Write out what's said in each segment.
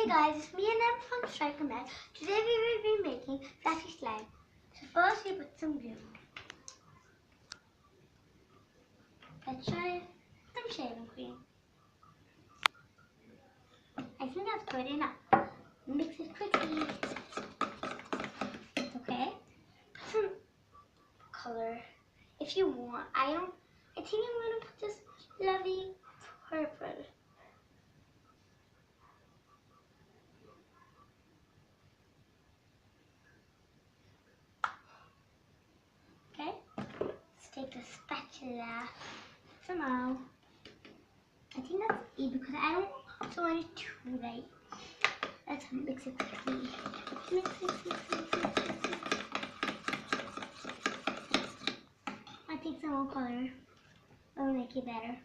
Hey guys, it's me and I'm from Striker Math. Today we will be making fluffy slime. So first we put some glue. Let's try some shaving cream. I think that's good enough. Mix it quickly. Okay. Put some color if you want. I think I'm gonna put this lovely purple. Okay. Let's take the spatula. Somehow. I think that's it because I don't want it too light. Let's mix it quickly. Mix. I'll take some more color. That will make it better.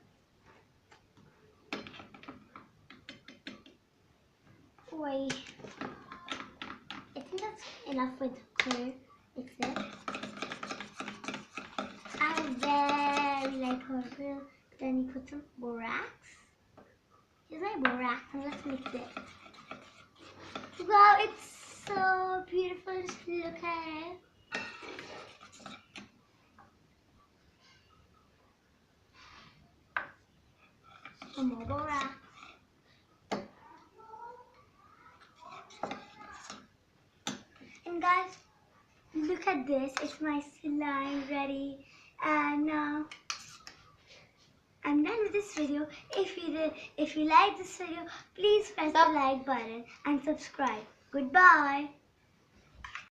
Wait. I think that's enough with color. Mix it. I very like purple. Then you put some borax. Here's my borax and let's mix it. Wow, it's so beautiful. Just look at it. Some more borax. And guys, look at this. It's my slime ready. And now I'm done with this video. If you like this video, please press the like button and subscribe. Goodbye.